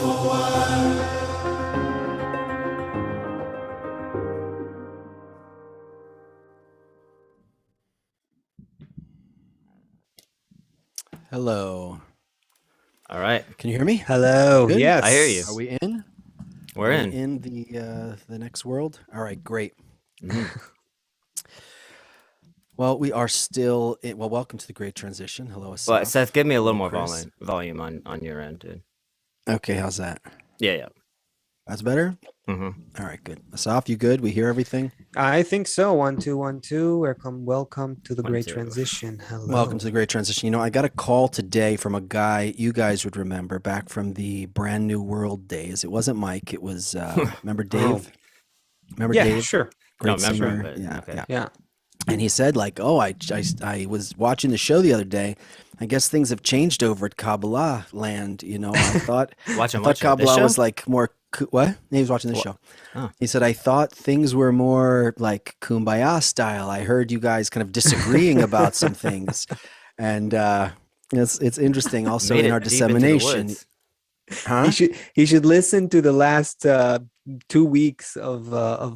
Hello. All right, Can you hear me? Hello. Good. I hear you. Are Yes. we in? Are We're we in. in the next world? All right, great. Mhm. Well, we are still in, well, welcome to the Great Transition. Hello, Well, Seth, Asaf. give me a little Hello, more Chris. volume on your end, dude. Okay, how's that? Yeah. That's better? Mm-hmm. All right, good. Asaf, you good? We hear everything? I think so. 1 2 1 2. Welcome to the One, Great two. Transition. Welcome to Hello. the Great Transition. I got a call today from a guy you guys would remember back from the Brand New World days. It wasn't Mike, it was remember Oh, Dave? Remember yeah, Dave? sure. No, Great remember, singer. but Yeah, okay. yeah. Yeah. And he said, like, oh, I was watching the show the other day. I guess things have changed over at Kabbalah land. I Watching thought what show? This Kabbalah show? was like more, what? He was watching the What? show. Oh, He said, I thought things were more like Kumbaya style. I heard you guys kind of disagreeing about some things. And it's interesting also made in our it deep into the dissemination. woods. Huh? He should listen to the last 2 weeks of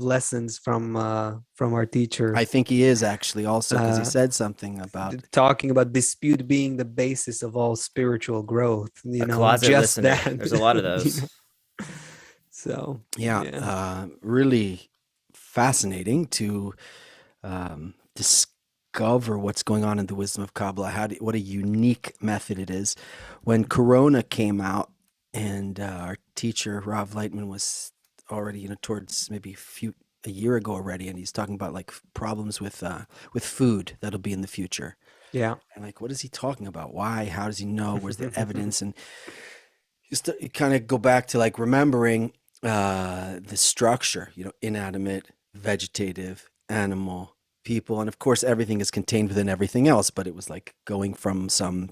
lessons from our teacher, I think he is actually also because he uh, said something about, talking about dispute being the basis of all spiritual growth. A closet Just listener. that. There's a lot of you those. know. So yeah, yeah. really fascinating to discover what's going on in the wisdom of Kabbalah. What a unique method it is. When Corona came out, and our teacher Rav Lightman was already, towards maybe a year ago already, and he's talking about like problems with food that'll be in the future. Yeah. And like, what is he talking about? Why? How does he know? Where's the evidence? And just to kind of go back to like remembering the structure, inanimate, vegetative, animal, people, and of course everything is contained within everything else. But it was like going from some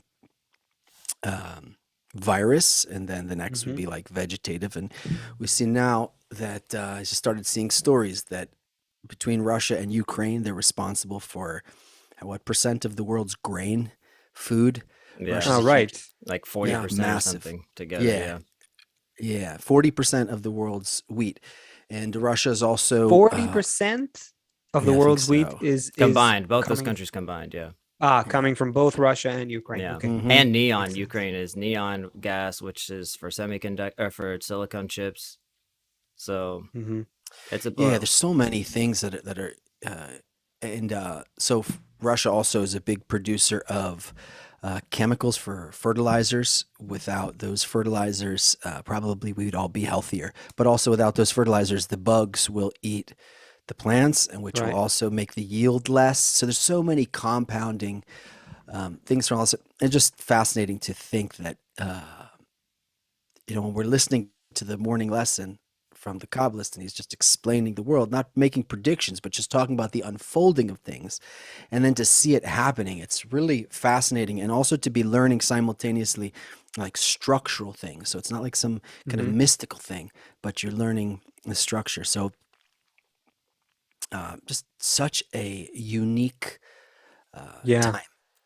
um, virus, and then the next would hmm be like vegetative, and we see now that I just started seeing stories that between Russia and Ukraine, they're responsible for what percent of the world's grain, food. Yeah, Russia's Oh, a huge, right. like yeah, 40% or massive. something together. Yeah, Yeah. yeah, 40% of the world's wheat, and Russia is also, 40% of the yeah, I think world's wheat so. is Combined, both those coming countries combined. Yeah. Yeah. coming from both Russia and Ukraine. Yeah. Okay, Hmm. And neon. makes sense. Ukraine is neon gas, which is for semiconductor or for silicon chips. So hmm it's a Yeah, blow. there's so many things that are, and so Russia also is a big producer of chemicals for fertilizers. Without those fertilizers, probably we'd all be healthier. But also without those fertilizers, the bugs will eat the plants, and which will Right. also make the yield less. So there's so many compounding things from all this. It's just fascinating to think that when we're listening to the morning lesson from the Kabbalist, and he's just explaining the world, not making predictions, but just talking about the unfolding of things, and then to see it happening, it's really fascinating, and also to be learning simultaneously like structural things. So it's not like some kind of hmm mystical thing, but you're learning the structure. So just such a unique Yeah. time.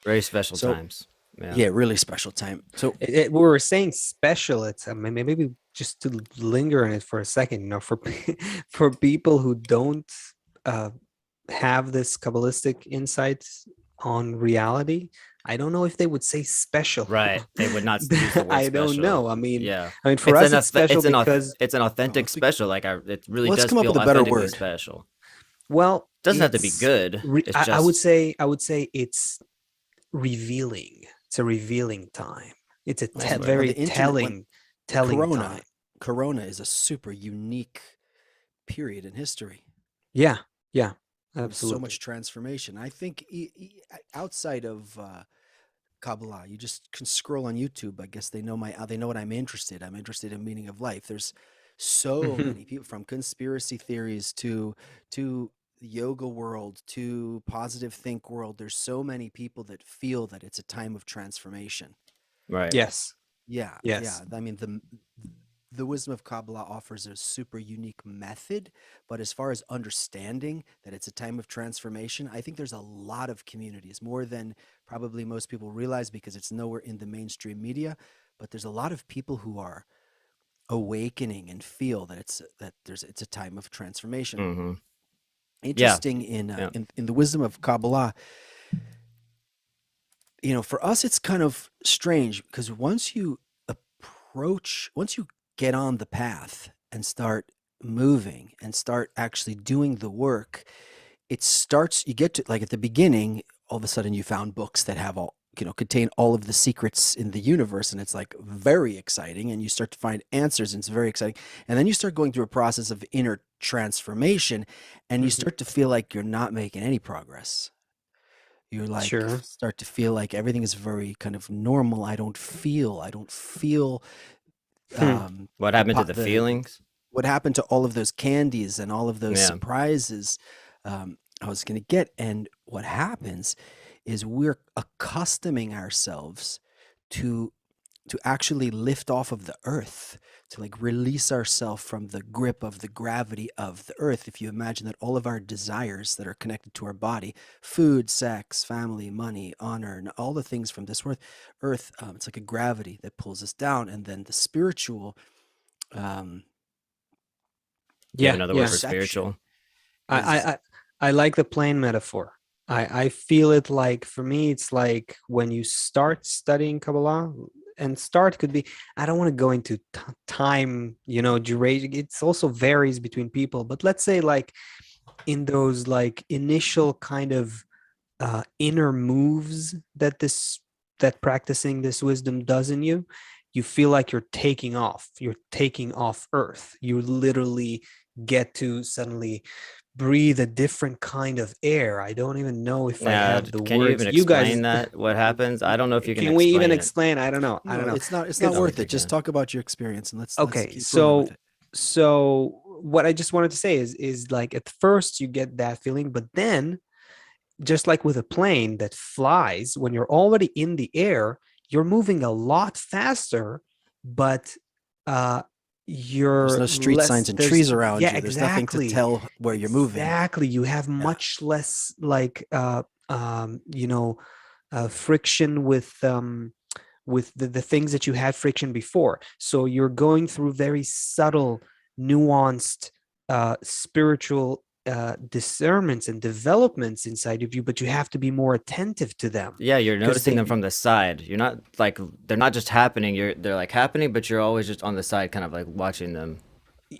Very special So times. Yeah. yeah, really special time. So We were saying special. It's maybe just to linger on it for a second. For for people who don't uh, have this Kabbalistic insights on reality, I don't know if they would say special. Right. They would not use the word I don't special. know. Yeah. I mean, for us, it's special because, it's an well, authentic special. Like it really let's does come up feel with a better authentically word. special. well, Doesn't have to be good. It's just I would say it's revealing. It's a revealing time. It's a nice word. Well, very the internet, when telling Corona, time. Corona is a super unique period in history. Yeah, yeah, There was so absolutely. much transformation. I think outside of Kabbalah, you just can scroll on YouTube. I guess they know what I'm interested. I'm interested in meaning of life. There's so Mhm. many people, from conspiracy theories to the yoga world to positive think world. There's so many people that feel that it's a time of transformation. Right. Yes, Yeah, yeah. yes. I mean, the wisdom of Kabbalah offers a super unique method, but as far as understanding that it's a time of transformation, I think there's a lot of communities, more than probably most people realize because it's nowhere in the mainstream media. But there's a lot of people who are awakening and feel that it's a time of transformation. Mm-hmm. Yeah. Interesting in, Yeah. in the wisdom of Kabbalah, for us it's kind of strange because once you get on the path and start moving and start actually doing the work, you get to, like, at the beginning, all of a sudden you found books that have contain all of the secrets in the universe, and it's like very exciting, and you start to find answers, and it's very exciting. And then you start going through a process of inner transformation, and you Hmm. start to feel like you're not making any progress. You're like, Sure. start to feel like everything is very kind of normal. I don't feel Hmm. What the happened to pot the the feelings? what happened to all of those candies and all of those Yeah. surprises I was going to get. And what happens is we're accustoming ourselves to actually lift off of the earth, to like release ourselves from the grip of the gravity of the earth. If you imagine that all of our desires that are connected to our body, food, sex, family, money, honor, and all the things from this earth, it's like a gravity that pulls us down. And then the spiritual um, Do you have Yeah, another word yeah. for perception spiritual? I, is I I I like the plane metaphor. I feel it like, for me, it's like when you start studying Kabbalah, and start could be, I don't want to go into time, duration. It's also varies between people, but let's say like in those like initial kind of inner moves that practicing this wisdom does in you, you feel like you're taking off earth. You literally get to suddenly breathe a different kind of air. I don't even know if I Yeah. have the Can you words. even You guys, explain that? What happens? I don't know if you can can we even explain it. explain? I don't know. I don't no, know. it's not Because, Tell me worth if you it. Just can. talk about your experience, and let's okay, keep rolling with it. so what I just wanted to say is like, at first you get that feeling, but then, just like with a plane that flies, when you're already in the air, you're moving a lot faster, but uh There's you're no street less, signs and there's, trees around yeah, you. There's nothing to exactly. tell where you're moving. Exactly. You have Yeah. much less like friction with the things that you had friction before. So you're going through very subtle, nuanced, spiritual discernments and developments inside of you, but you have to be more attentive to them Yeah, you're because noticing them from the side. You're not like they're not just happening. They're like happening, but you're always just on the side, kind of like watching them.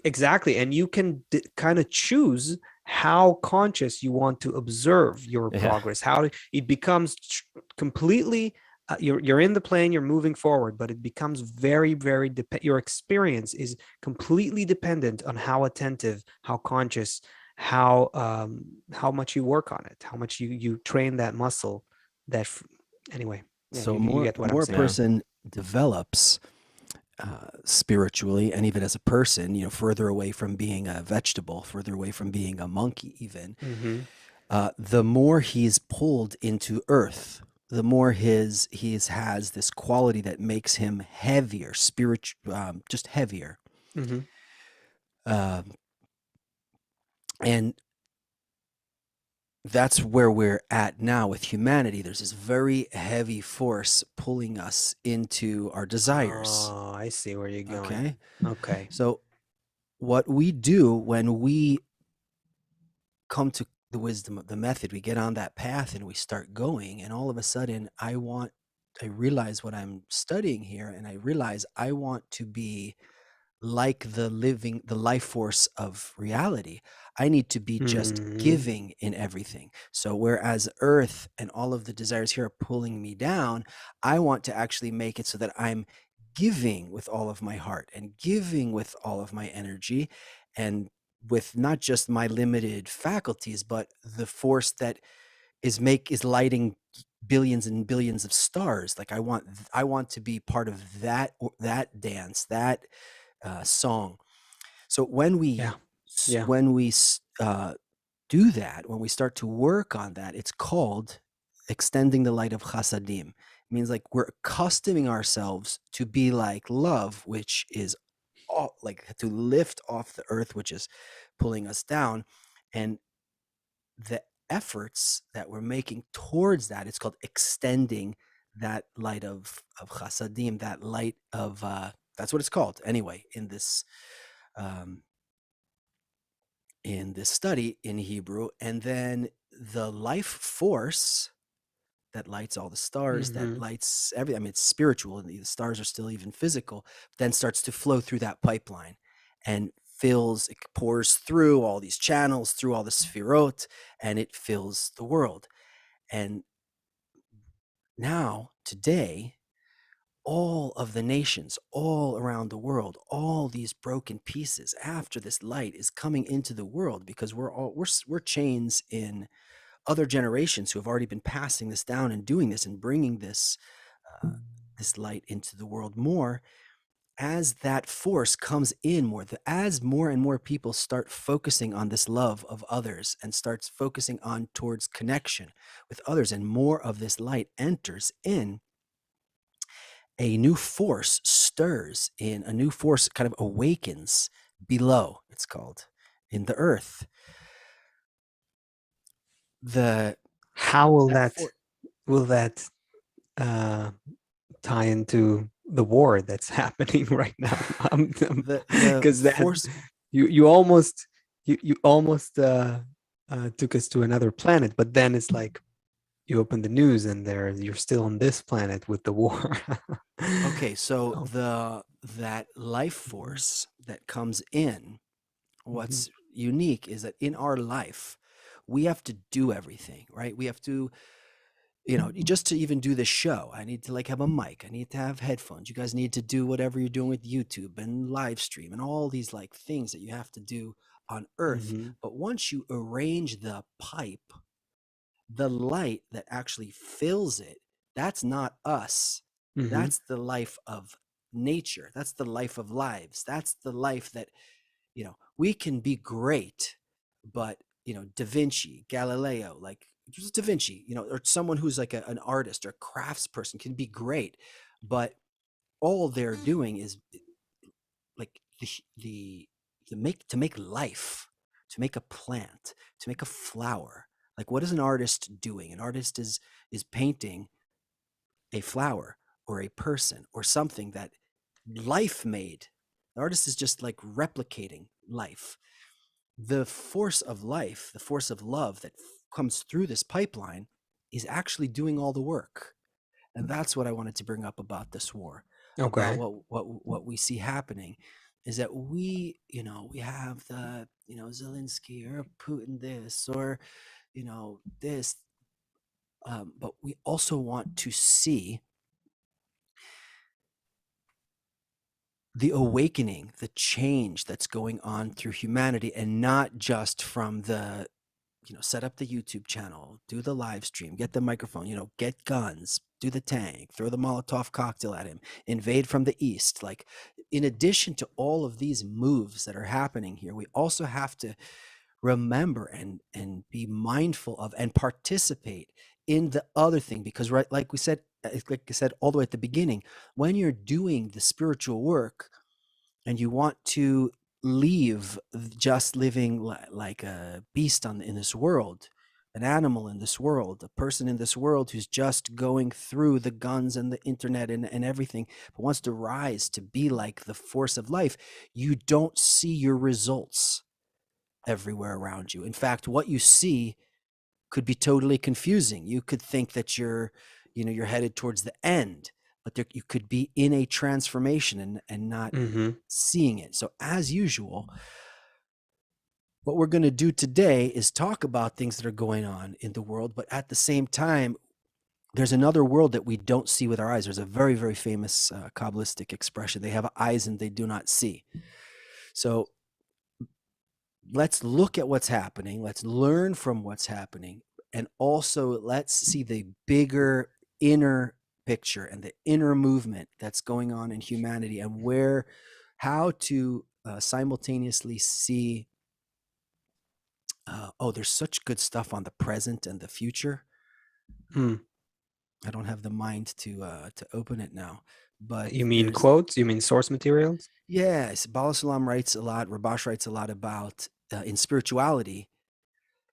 exactly, and you can kind of choose how conscious you want to observe your Yeah. progress. It becomes completely, you're in the plane, you're moving forward, but it becomes very, very your experience is completely dependent on how attentive, how conscious, how much you work on it, how much you train that muscle. that f- Anyway, yeah, So you get what I'm more a saying. Yeah. person develops spiritually and even as a person, further away from being a vegetable, further away from being a monkey, even, Hmm. the more he's pulled into earth, the more has this quality that makes him heavier, just heavier. Hmm. Um, and that's where we're at now with humanity. There's this very heavy force pulling us into our desires. Oh, I see where you're going. Okay. Okay. So, what we do when we come to the wisdom of the method, we get on that path and we start going, and all of a sudden, I realize what I'm studying here, and I realize I want to be like the life force of reality. I need to be just Hmm. giving in everything. So whereas earth and all of the desires here are pulling me down, I want to actually make it so that I'm giving with all of my heart and giving with all of my energy, and with not just my limited faculties, but the force that is lighting billions and billions of stars. Like I want to be part of that dance, that song. So Yeah. Yeah. when we do that, when we start to work on that, it's called extending the light of chasadim. It means like we're accustoming ourselves to be like love, which is all, like to lift off the earth, which is pulling us down, and the efforts that we're making towards that, it's called extending that light of chasadim, that light of That's what it's called anyway um, in this study in Hebrew. And then the life force that lights all the stars, that Mm-hmm. lights everything. I mean, it's spiritual, and the stars are still even physical. Then starts to flow through that pipeline, and fills. It pours through all these channels, through all the sphirot, and it fills the world. And now, today, all of the nations all around the world, all these broken pieces after this light is coming into the world, because we're chains in other generations who have already been passing this down and doing this and bringing uh, this light into the world more. As that force comes in more, as more and more people start focusing on this love of others and starts focusing on towards connection with others, and more of this light enters in, a new force stirs in, a new force kind of awakens below, it's called, in the earth. The How will that that for will that uh, tie into the war that's happening right now? the Because that force you almost you almost took us to another planet, but then it's like you open the news and there you're still on this planet with the war. Okay, so So, that life mhm, force that comes in, mhm, what's unique is that in our life, we have to do everything, right? We have to, just to even do this show, I need to like have a mic, I need to have headphones. You guys need to do whatever you're doing with YouTube and live stream and all these like things that you have to do on Earth. mhm, But once you arrange the pipe, the light that actually fills it, that's not us. mhm, That's the life of nature. That's the life of lives. That's the life that, we can be great, but, Da Vinci, Galileo, like just Da Vinci, or someone who's like an artist or a craftsperson can be great, but all they're doing is like the to make life, to make a plant, to make a flower. Like, what is an artist doing? An artist is painting a flower or a person or something that life made. The artist is just like replicating life. The force of life, the force of love that comes through this pipeline, is actually doing all the work. And that's what I wanted to bring up about this war, about okay. what we see happening, is that we have the, Zelensky or Putin this, or this, but we also want to see the awakening, the change that's going on through humanity, and not just from the, set up the YouTube channel, do the live stream, get the microphone, get guns, do the tank, throw the Molotov cocktail at him, invade from the east. Like, in addition to all of these moves that are happening here, we also have to remember and be mindful of and participate in the other thing, because, right, like we said, like I said all the way at the beginning, when you're doing the spiritual work and you want to leave just living like a beast in this world, an animal in this world, a person in this world who's just going through the guns and the internet and everything, but wants to rise to be like the force of life, you don't see your results everywhere around you. In fact, what you see could be totally confusing. You could think that you're headed towards the end, but you could be in a transformation and not Mhm. seeing it. So, as usual, what we're going to do today is talk about things that are going on in the world, but at the same time, there's another world that we don't see with our eyes. There's a very, very famous Kabbalistic expression: they have eyes and they do not see. So, let's look at what's happening. Let's learn from what's happening. And also, let's see the bigger inner picture and the inner movement that's going on in humanity, and how to simultaneously see. Oh, there's such good stuff on the present and the future. Mm. I don't have the mind to open it now, but You mean there's, quotes? You mean source materials? yes, Bala Salam writes a lot. Rabash writes a lot about, in spirituality,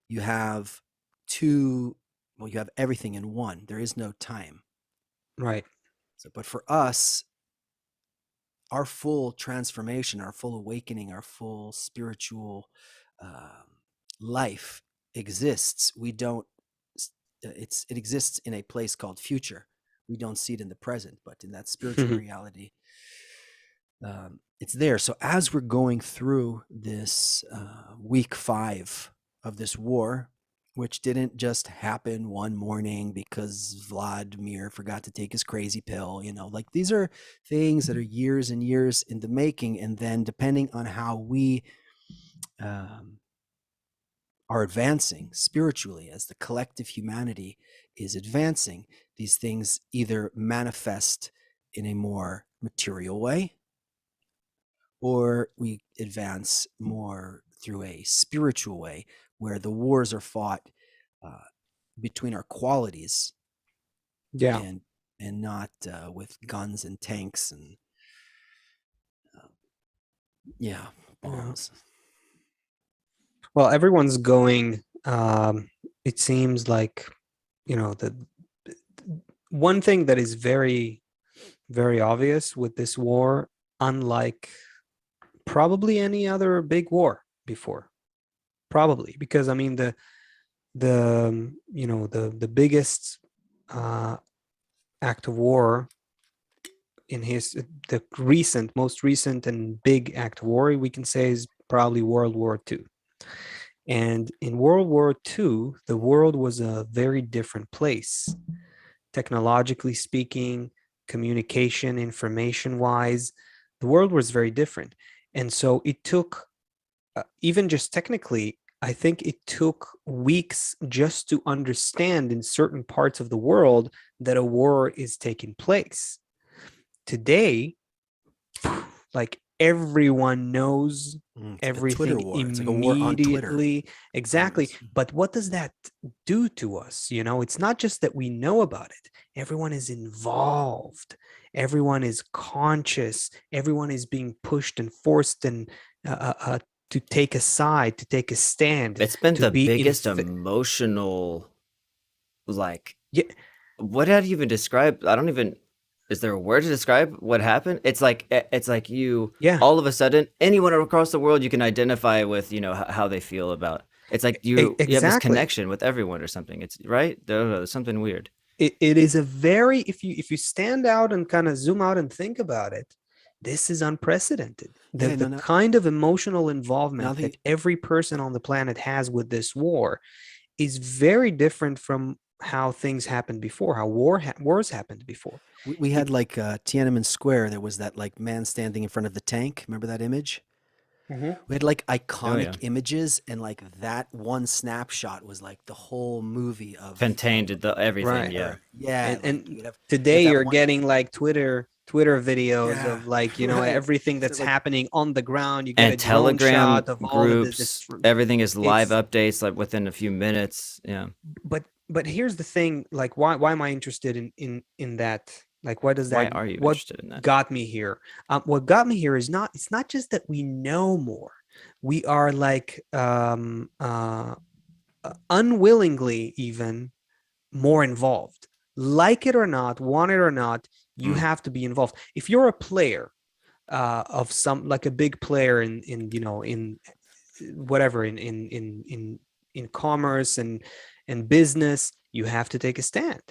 you have two, well, you have everything in one. There is no time. Right. So, but for us, our full transformation, our full awakening, our full spiritual um, life exists. We don't. It exists in a place called future. We don't see it in the present, but in that spiritual reality, it's there. So as we're going through this week 5 of this war, which didn't just happen one morning because Vladimir forgot to take his crazy pill, like these are things that are years and years in the making. And then depending on how we um, are advancing spiritually, as the collective humanity is advancing, these things either manifest in a more material way, or we advance more through a spiritual way where the wars are fought uh, between our qualities, Yeah. and not with guns and tanks and uh, Yeah. bombs. Well, everyone's going. It seems like, the one thing that is very, very obvious with this war, unlike probably any other big war before, probably because I mean the biggest uh, act of war in the most recent and big act of war we can say is probably World War II. And in World War II, the world was a very different place, technologically speaking, communication, information wise. The world was very different. And so it took, even just technically, I think it took weeks just to understand in certain parts of the world that a war is taking place. Today, like everyone knows everything It's like a war on Twitter. immediately. Exactly. But what does that do to us? It's not just that we know about it. Everyone is involved. Everyone is conscious. Everyone is being pushed and forced and to take a side, to take a stand. It's been the biggest emotional, like, yeah. What do you even describe? Is there a word to describe what happened? It's like you, all of a sudden, anyone across the world you can identify with, how they feel about. It's like you have this connection with everyone or something. It's right. There's something weird. It is a very, if you stand out and kind of zoom out and think about it, this is unprecedented. The kind of emotional involvement that every person on the planet has with this war is very different from how things happened before, how wars happened before. We had like Tiananmen Square. There was that like man standing in front of the tank. Remember that image? Mm-hmm. We had like iconic images, and like that one snapshot was like the whole movie of contained everything. Right. Yeah. And today you're getting like Twitter videos of like, everything that's happening on the ground. You get a Telegram shot of groups. All of everything is live updates like within a few minutes. Yeah. But here's the thing, like why am I interested in that? Like, why are you interested in that? Got me here? What got me here is it's not just that we know more. We are like unwillingly even more involved. Like it or not, want it or not, you have to be involved. If you're a player of some, like a big player in whatever, in commerce and business, you have to take a stand.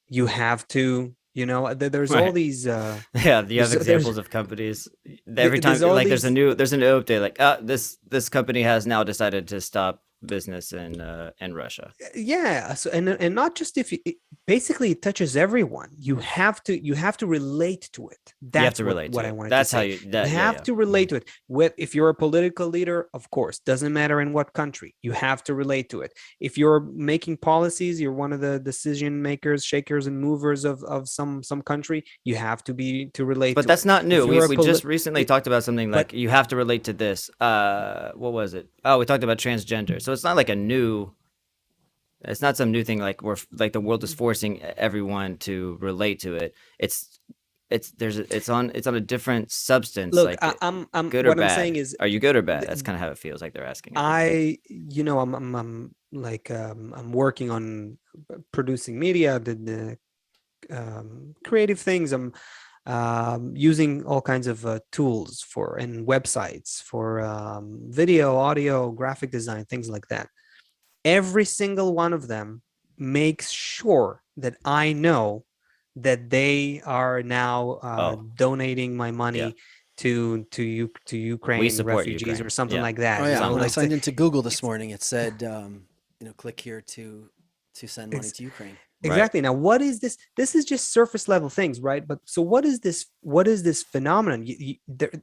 You have to, there's all these you have examples of companies every time, like there's a new update, like this company has now decided to stop business in Russia. Yeah. So and not just if basically it touches everyone. You have to relate to it. That's you have to relate what I wanted to say. You have to relate to it. If you're a political leader, of course, doesn't matter in what country, you have to relate to it. If you're making policies, you're one of the decision makers, shakers and movers of some country, you have to relate but to that's it. Not new. We just recently talked about something like you have to relate to this. What was it? Oh, we talked about transgender. So it's not like it's not some new thing like the world is forcing everyone to relate to it. It's on a different substance. Look, like I'm good or what bad. I'm saying is, are you good or bad? That's kind of how it feels like they're asking. I'm like I'm working on producing media, the creative things. using all kinds of tools for and websites for video, audio, graphic design, things like that. Every single one of them makes sure that I know that they are now Oh, donating my yeah. money to We Ukraine support refugees Ukraine. or something Yeah. like Oh that. You yeah, know, when I Somehow. like signed into Google this it's morning, it said, click here to send money it's to Ukraine. Right. exactly. Now, what is this? This is just surface level things, right? But so, what is this? What is this phenomenon?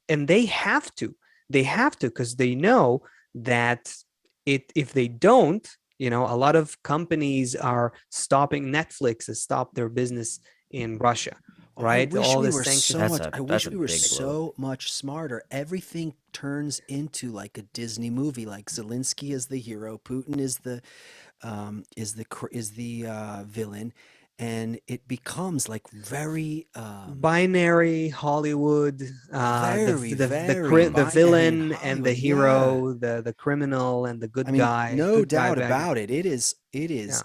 And they have to, because they know that if they don't, a lot of companies are stopping. Netflix has stopped their business in Russia, Oh, right? All the sanctions. That's I wish a we were big blow. so much smarter. Everything turns into like a Disney movie. Like Zelensky is the hero, Putin is the villain, and it becomes like very Binary Hollywood, very very the binary in villain and the Hollywood. Yeah. hero, the criminal and the I good mean, guy, no good guy, doubt bad guy. about it. It Yeah. is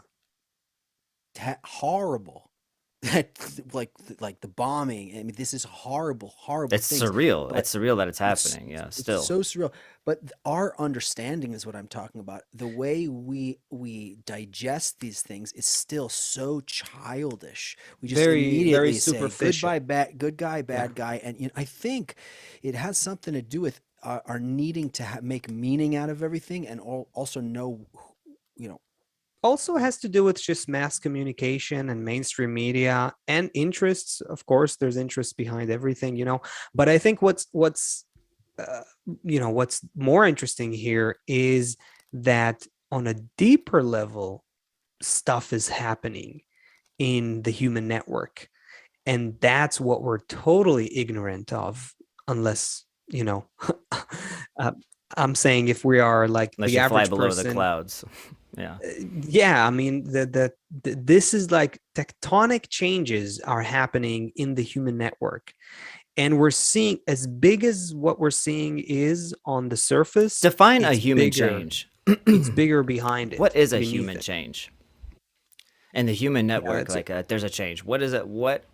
horrible. like the bombing. I mean, this is horrible, horrible It's things. surreal. But It's surreal that it's it's happening. Yeah, it's still. so surreal. But our understanding is what I'm talking about. The way we digest these things is still so childish. We just Very, very immediately say superficial. goodbye, bad, good guy, Yeah. bad guy, and I think it has something to do with our needing to make meaning out of everything, and also know, you know, Also has to do with just mass communication and mainstream media and interests. Of course, there's interest behind everything. But I think uh, what's more interesting here is that on a deeper level, stuff is happening in the human network. And that's what we're totally ignorant of, unless, uh, I'm saying if we are like Unless the you fly average below the person. clouds. Yeah. Yeah, I mean, this is like tectonic changes are happening in the human network. And we're seeing, as big as what we're seeing is on the surface, Define a it's human bigger. change. It's bigger behind What it, is a beneath human it. change? And the human Yeah, network, that's it. like there's a change. What is it? What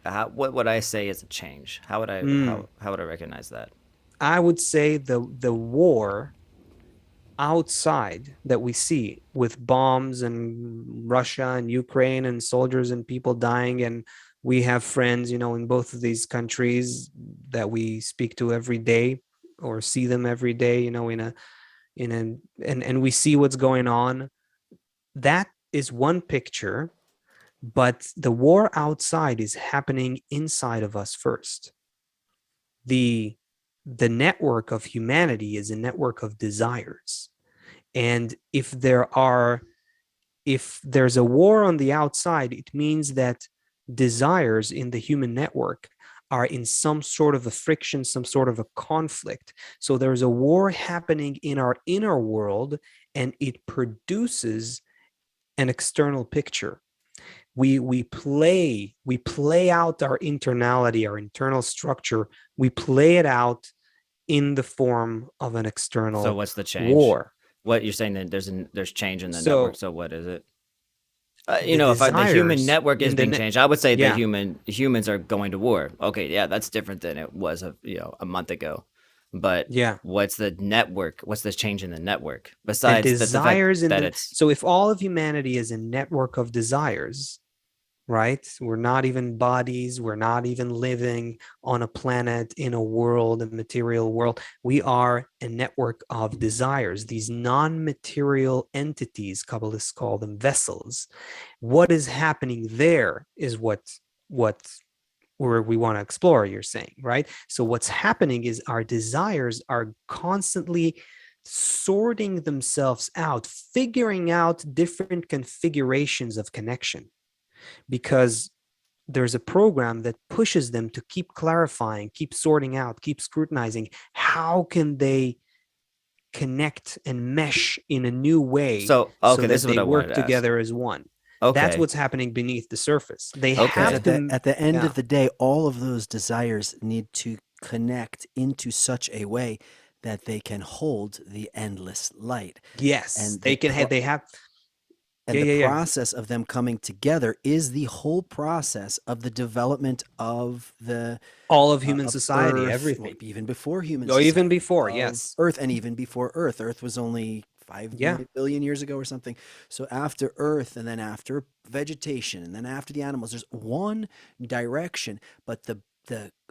would I say is a change? How would I Mm, how would I recognize that? I would say the war outside that we see with bombs and Russia and Ukraine and soldiers and people dying, and we have friends, in both of these countries that we speak to every day or see them every day, in a and we see what's going on. That is one picture, but the war outside is happening inside of us first. The the network of humanity is a network of desires. And if there's a war on the outside, it means that desires in the human network are in some sort of a friction, some sort of a conflict. So there's a war happening in our inner world, and it produces an external picture. We play out our internality, our internal structure. We play it out in the form of an So external what's the change? war. What you're saying that there's change in the network. So So what is it? the If the human desires network is in the being changed, I would say the yeah, humans are going to war. Okay, yeah, that's different than it was a month ago. But yeah, what's the network? What's the change in the network the besides the fact desires in that the it's so if all of humanity is a network of desires, right? We're not even bodies, we're not even living on a planet, in a world, a material world. We are a network of desires, these non-material entities. Kabbalists call them vessels. What is happening there is what where we want to explore, you're saying, right? So what's happening is our desires are constantly sorting themselves out, figuring out different configurations of connection, because there's a program that pushes them to keep clarifying, keep sorting out, keep scrutinizing. How can they connect and mesh in a new way so so okay. This that is what they I wanted work to ask. together as one? That's Okay, what's happening beneath the surface. They because okay. have to, at the end yeah. of the day, all of those desires need to connect into such a way that they can hold the endless light. Yes, And they can have. They have. And the process of them coming together is the whole process of the development of the all of human of society, Earth, everything. even before human Or even society, before, of yes. Earth, and even before Earth. Earth was only five Yeah. billion years ago or something. So after Earth, and then after vegetation, and then after the animals, there's one direction. But the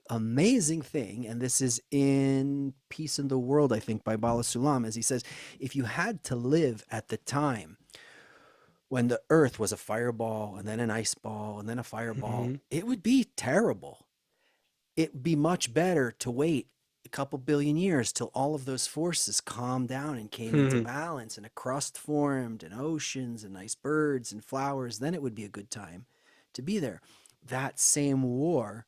amazing thing, and this is in Peace in the World, I think, by Bala Sulam, as he says, if you had to live at the time when the earth was a fireball and then an ice ball and then a fireball, it would be terrible. It would be much better to wait a couple billion years till all of those forces calmed down and came into balance, and a crust formed and oceans and nice birds and flowers. Then it would be a good time to be there. That same war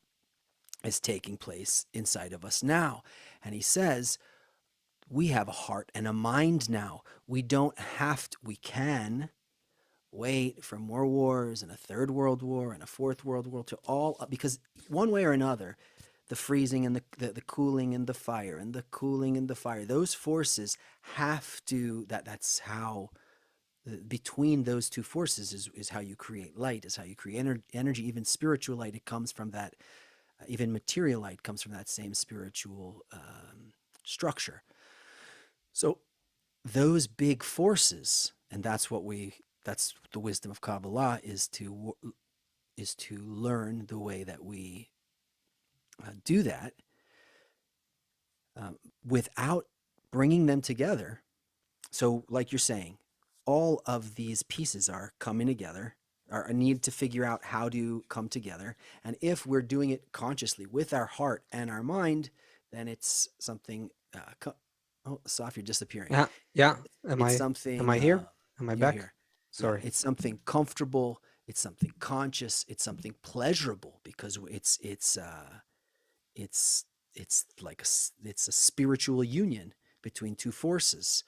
is taking place inside of us now. And he says, we have a heart and a mind now. We don't have to, we can wait for more wars and a third world war and a fourth world war to all, because one way or another, the freezing and the cooling and the fire and the cooling and the fire, those forces have to, that's how, between those two forces is how you create light, is how you create energy. Even spiritual light, it comes from that. Even material light comes from that same spiritual structure. So those big forces, and that's the wisdom of Kabbalah, is to learn the way that we do that without bringing them together. So, like you're saying, all of these pieces are coming together, are a need to figure out how to come together. And if we're doing it consciously with our heart and our mind, then it's something. Oh, Asaf, you're disappearing. Yeah. It's something. Am I here? Am I You're back? here. Sorry. Yeah, it's something comfortable. It's something conscious. It's something pleasurable, because it's like it's a spiritual union between two forces.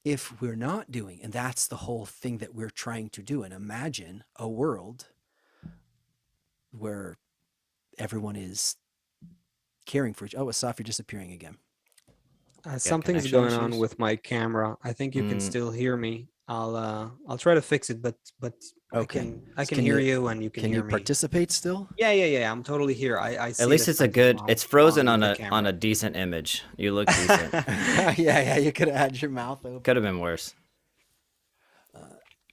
If we're not doing, and that's the whole thing that we're trying to do, and imagine a world where everyone is caring for each. Oh, Asaf, you're disappearing again. Something's connection going on issues? with my camera. I think you can still hear me. I'll try to fix it, but Okay. I can hear you and you can Can hear you me. participate still? Yeah. I'm totally here. I see At least the it's a text good. while- It's frozen while on the a camera. decent image. You look decent. Yeah. You could have had your mouth open. Could have been worse.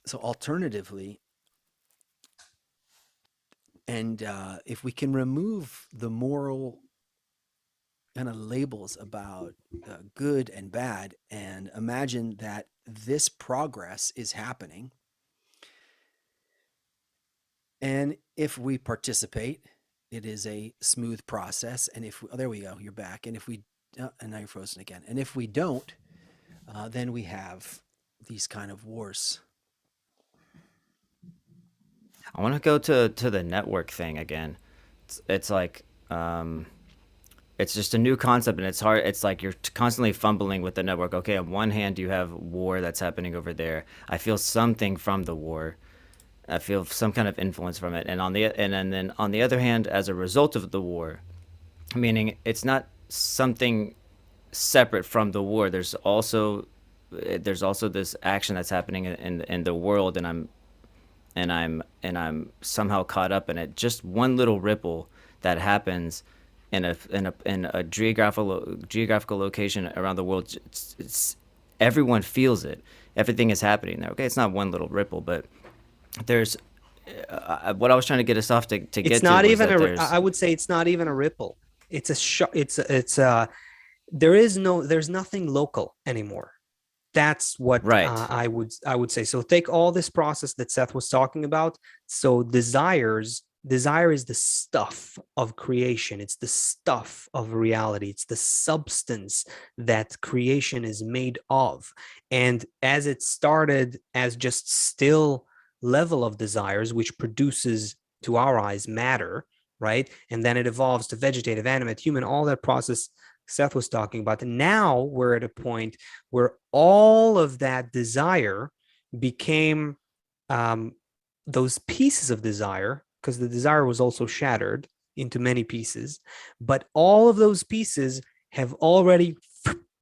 So alternatively, and if we can remove the moral kind of labels about good and bad, and imagine that this progress is happening, and if we participate, it is a smooth process. And if there we go, you're back. And if we and now you're frozen again. And if we don't, then we have these kind of wars. I want to go to the network thing again. It's like it's just a new concept, and it's hard. It's like you're constantly fumbling with the network. Okay, on one hand you have war that's happening over there. I feel something from the war. I feel some kind of influence from it, and then on the other hand, as a result of the war, meaning it's not something separate from the war. There's also this action that's happening in the world, and I'm somehow caught up in it. Just one little ripple that happens in a geographical location around the world. Everyone feels it. Everything is happening there. Okay, it's not one little ripple, but there's what I was trying to get us off to get It's to not was even that I would say it's not even a ripple. It's there's nothing local anymore. That's what right. I would say. So take all this process that Seth was talking about. So desire is the stuff of creation. It's the stuff of reality. It's the substance that creation is made of. And as it started as just still level of desires, which produces to our eyes matter, right? And then it evolves to vegetative, animate, human, all that process Seth was talking about. And now we're at a point where all of that desire became those pieces of desire, because the desire was also shattered into many pieces, but all of those pieces have already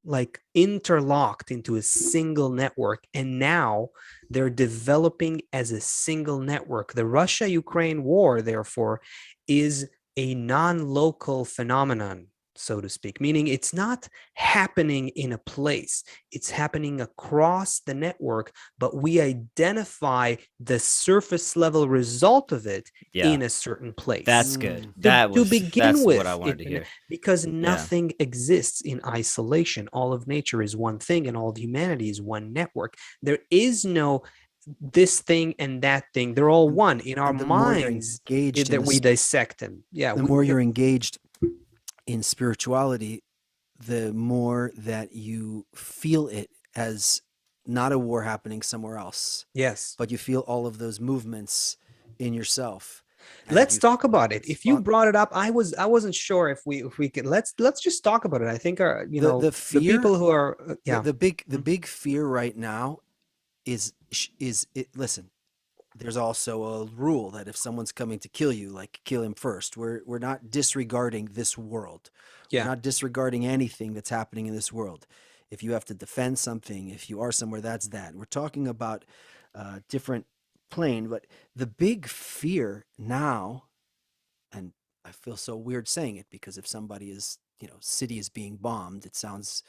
like interlocked into a single network, and now they're developing as a single network. The Russia-Ukraine war, therefore, is a non-local phenomenon, so to speak, meaning it's not happening in a place, it's happening across the network, but we identify the surface level result of it Yeah. in a certain place. That's good. To begin That's with, what I wanted to hear. because Yeah. nothing exists in isolation. All of nature is one thing, and all of humanity is one network. There is no this thing and that thing. They're all one in our And the more you're minds engaged in that we dissect them. Yeah, the more you're engaged in spirituality, the more that you feel it as not a war happening somewhere else, yes. but you feel all of those movements in yourself. And Let's you talk about it. If you respond. brought it up, I wasn't sure if we can. Let's just talk about it. I think our The the fear, people who are yeah. the big fear right now is it. Listen, there's also a rule that if someone's coming to kill you, like kill him first. We're not disregarding this world. We're Yeah. not disregarding anything that's happening in this world. If you have to defend something, if you are somewhere, that's that. We're talking about a different plane, but the big fear now, and I feel so weird saying it because if somebody is, city is being bombed, it sounds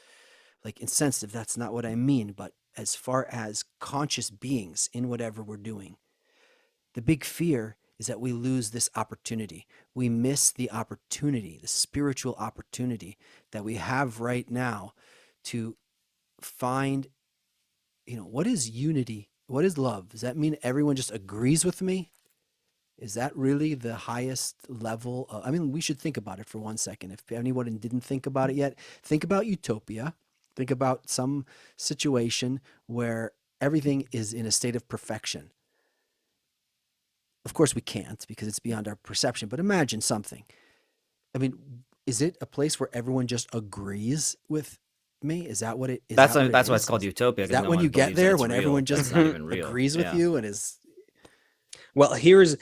like insensitive. That's not what I mean. But as far as conscious beings in whatever we're doing, the big fear is that we lose this opportunity. We miss the opportunity, the spiritual opportunity that we have right now to find, what is unity? What is love? Does that mean everyone just agrees with me? Is that really the highest level? I mean, we should think about it for 1 second. If anyone didn't think about it yet, think about utopia. Think about some situation where everything is in a state of perfection. Of course, we can't because it's beyond our perception, but imagine something. I mean, is it a place where everyone just agrees with me? Is that what it is? That's that that's what why it it's is? called utopia. Is Because that no when one you get believes that there, it's when real. everyone It's just not even real. agrees with Yeah. you and is Well, here's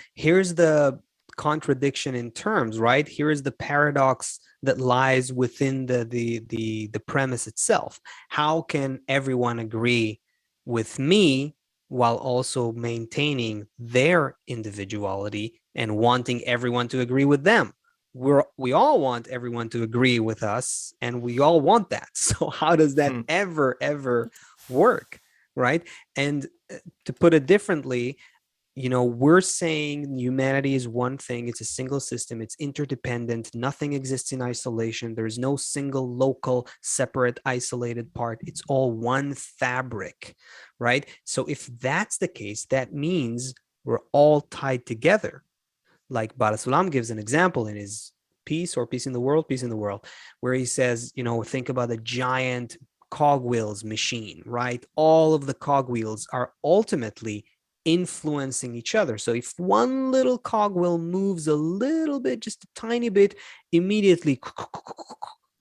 the contradiction in terms, right? Here is the paradox that lies within the premise itself. How can everyone agree with me while also maintaining their individuality and wanting everyone to agree with them? We all want everyone to agree with us, and we all want that. So how does that ever work, right? And to put it differently, we're saying humanity is one thing. It's a single system. It's interdependent. Nothing exists in isolation. There's no single local, separate, isolated part. It's all one fabric, right? So if that's the case, that means we're all tied together. Like Barasulam gives an example in his Peace in the World, where he says, think about a giant cogwheels machine, right? All of the cogwheels are ultimately influencing each other. So if one little cogwheel moves a little bit, just a tiny bit, immediately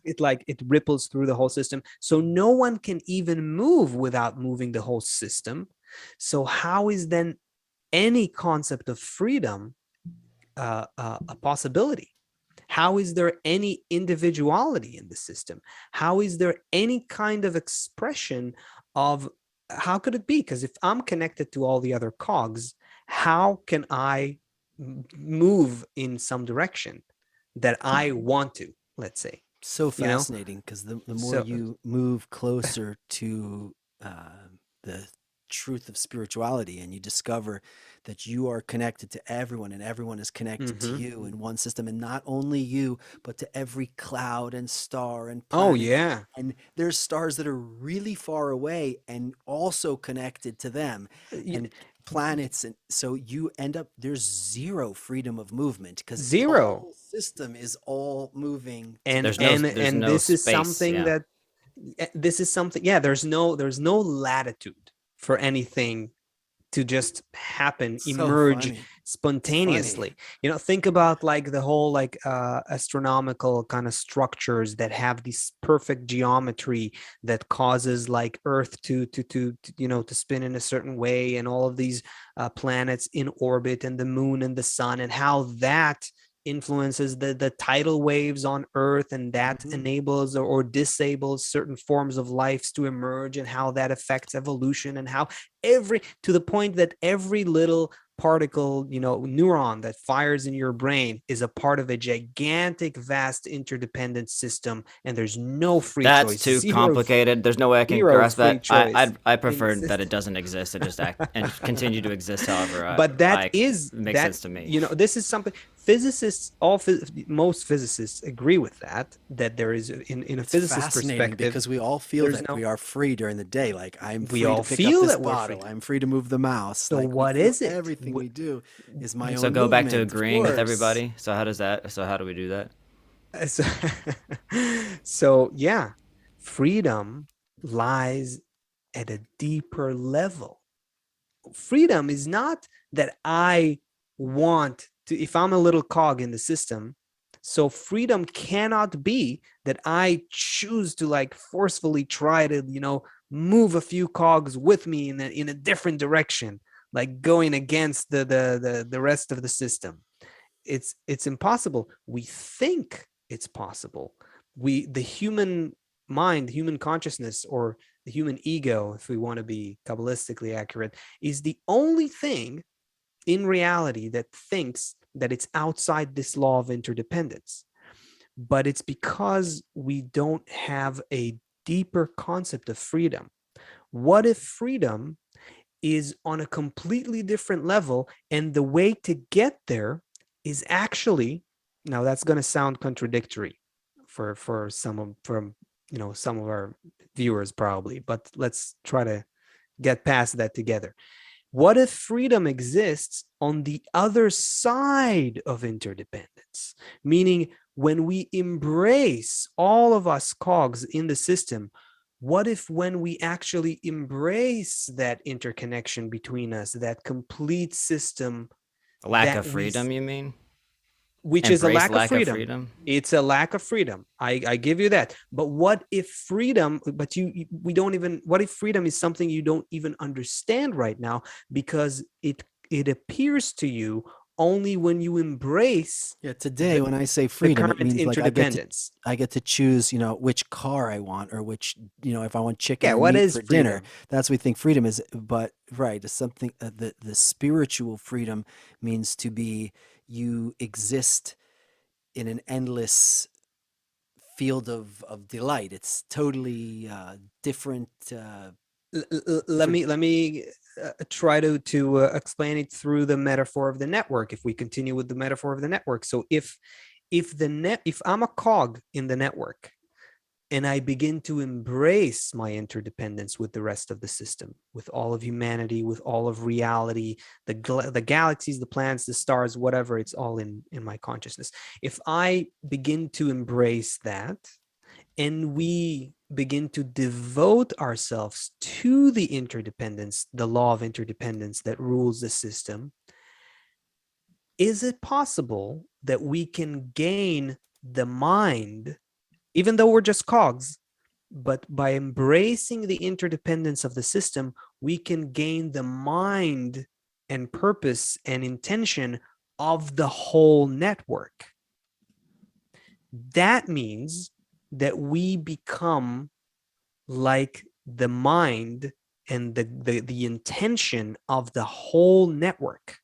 it ripples through the whole system. So no one can even move without moving the whole system. So how is then any concept of freedom a possibility? How is there any individuality in the system? How is there any kind of expression of how could it be? Because if I'm connected to all the other cogs, how can I move in some direction that I want to, let's say? so fascinating because the more So you move closer to the truth of spirituality and you discover that you are connected to everyone and everyone is connected to you in one system, and not only you but to every cloud and star and planet. oh yeah, And there's stars that are really far away and also connected to them, and planets, and so you end up there's zero freedom of movement because the zero. whole system is all moving And together. There's no this is space, something yeah. that this is something, yeah, there's no latitude for anything to just happen, So emerge funny. spontaneously. Think about like the whole like astronomical kind of structures that have this perfect geometry that causes like Earth to spin in a certain way, and all of these planets in orbit, and the moon and the sun, and how that influences the tidal waves on Earth, and that enables or disables certain forms of life to emerge, and how that affects evolution, and how to the point that every little particle, neuron that fires in your brain is a part of a gigantic, vast, interdependent system, and there's no free That's choice. too complicated. There's no way I can zero grasp free that. choice I in the prefer that system. it doesn't exist and just act and continue to exist however But that I is makes sense to me. this is something physicists, most physicists agree with, that there is in a It's physicist fascinating perspective, because we all feel there's that no, we are free during the day. Like I'm we free all to pick up feel this that we're free. bottle. I'm free to move the mouse. So Like we what feel is it? everything we do is my So own go back to movement, of agreeing with course. everybody. So how do we do that? So, so yeah, freedom lies at a deeper level. Freedom is not that I want to, if I'm a little cog in the system. So freedom cannot be that I choose to like forcefully try to, move a few cogs with me in a different direction, like going against the rest of the system. It's impossible. We think it's possible. The human mind, human consciousness, or the human ego, if we want to be Kabbalistically accurate, is the only thing in reality that thinks that it's outside this law of interdependence. But it's because we don't have a deeper concept of freedom. What if freedom is on a completely different level, and the way to get there is actually, now that's going to sound contradictory for some of our viewers probably, but let's try to get past that together. What if freedom exists on the other side of interdependence? Meaning, when we embrace, all of us cogs in the system, what if when we actually embrace that interconnection between us, that complete system, Lack that of freedom, you mean? which is a Embrace lack of lack of freedom. freedom? It's a lack of freedom. I give you that. But what if freedom, we don't even, what if freedom is something you don't even understand right now, because it appears to you only when you embrace Today when I say the freedom, it current means like interdependence. I get to choose, which car I want, or which, if I want chicken Yeah, or what meat is for dinner. freedom? That's what we think freedom is. But right, it's something, the spiritual freedom means to be, you exist in an endless field of delight. It's totally different. Let me try to explain it through the metaphor of the network. If we continue with the metaphor of the network, so if I'm a cog in the network, and I begin to embrace my interdependence with the rest of the system, with all of humanity, with all of reality, the galaxies, the planets, the stars, whatever, it's all in my consciousness. If I begin to embrace that, and we begin to devote ourselves to the interdependence, the law of interdependence that rules the system, is it possible that we can gain the mind, even though we're just cogs, but by embracing the interdependence of the system, we can gain the mind and purpose and intention of the whole network? That means that we become like the mind and the intention of the whole network.